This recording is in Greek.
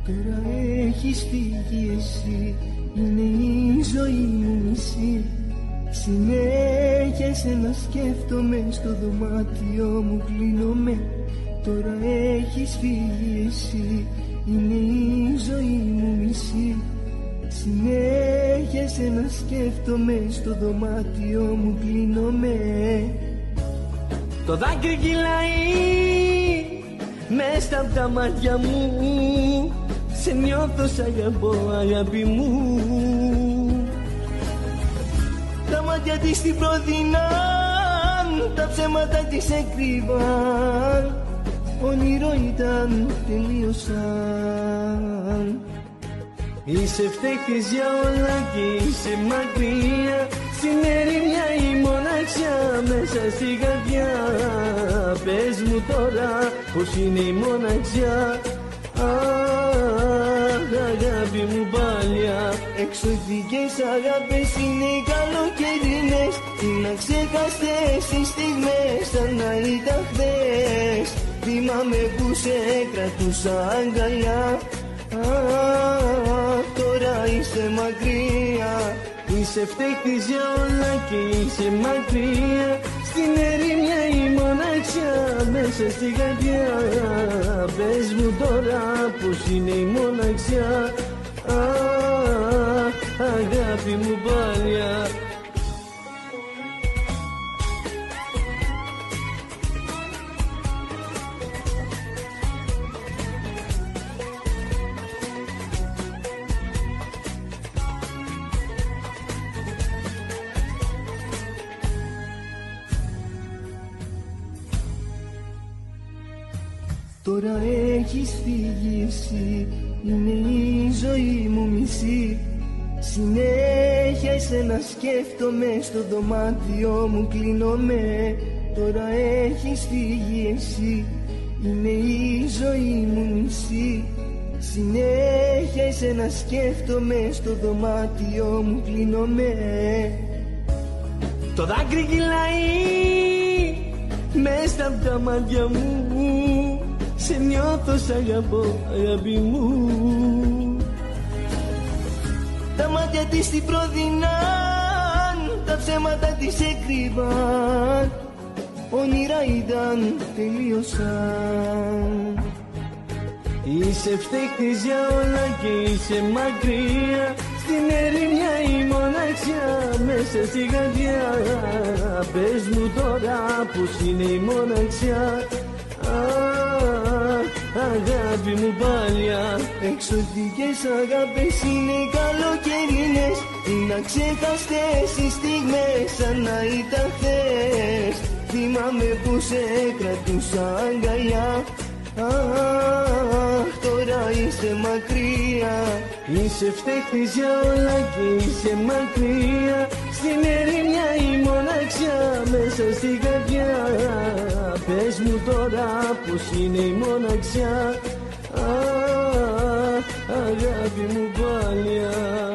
Τώρα έχεις φύγει εσύ, είναι η ζωή μου μισή. Συνέχεια εσένα σκέφτομαι, στο δωμάτιο μου κλείνομαι. Τώρα έχεις φύγει εσύ, είναι η ζωή μου μισή. Συνέχεια εσένα σκέφτομαι, στο δωμάτιο μου κλείνομαι. Το δάκρυ κυλάει μες απ' τα μάτια μου. Σε νιώθω, σ' αγαπώ αγάπη μου. Τα μάτια της την προδεινάν, τα ψέματα της έκρυβαν. Όνειρο ήταν, τελείωσαν. Είσαι φταίχτης για όλα και είσαι μακριά. Στην ερημιά η μοναξιά μέσα στη καρδιά. Πες μου τώρα πως είναι η μοναξιά. Αγάπη μου παλιά. Εξωτικές αγάπες είναι οι καλοκαιρινές. Είναι αξέχαστες οι στιγμές σαν να ήταν χθες. Θυμάμαι που σε κρατούσα αγκαλιά. Τώρα είσαι μακριά. Είσαι φταίχτης για όλα και είσαι μακριά. Στην ερημιά η μοναξιά μέσα στη καρδιά. Πες μου τώρα πως είναι η μοναξιά. Αγάπη μου παλιά. Τώρα έχεις φύγει εσύ, είναι η ζωή μου μισή. Συνέχεια εσένα σκέφτομαι, στο δωμάτιο μου κλείνομαι. Τώρα έχεις φύγει εσύ, είναι η ζωή μου μισή. Συνέχεια εσένα σκέφτομαι, στο δωμάτιο μου κλείνομαι. Το δάκρυ κυλάει μες απ' τα μάτια μου. Σε νιώθω, σ' αγαπώ αγάπη μου. Τα μάτια της την προδεινάν, τα ψέματα της έκρυβαν. Όνειρα ήταν, τελείωσαν. Είσαι φταίχτης για όλα και είσαι μακριά. Στην ερημιά η μοναξιά μέσα στη καρδιά. Πες μου τώρα πως είναι η μοναξιά. Αγάπη μου παλιά. Εξωτικές αγάπες είναι καλοκαιρινές. Είναι αξέχαστες οι στιγμές σαν να ήταν χθες. Θυμάμαι που σε κρατούσα αγκαλιά. Τώρα είσαι μακριά. Είσαι φταίχτης για όλα και είσαι μακριά. Στην ερημιά η μοναξιά μέσα στην καρδιά. Πες μου τώρα πως είναι η μοναξιά. Αγάπη μου παλιά.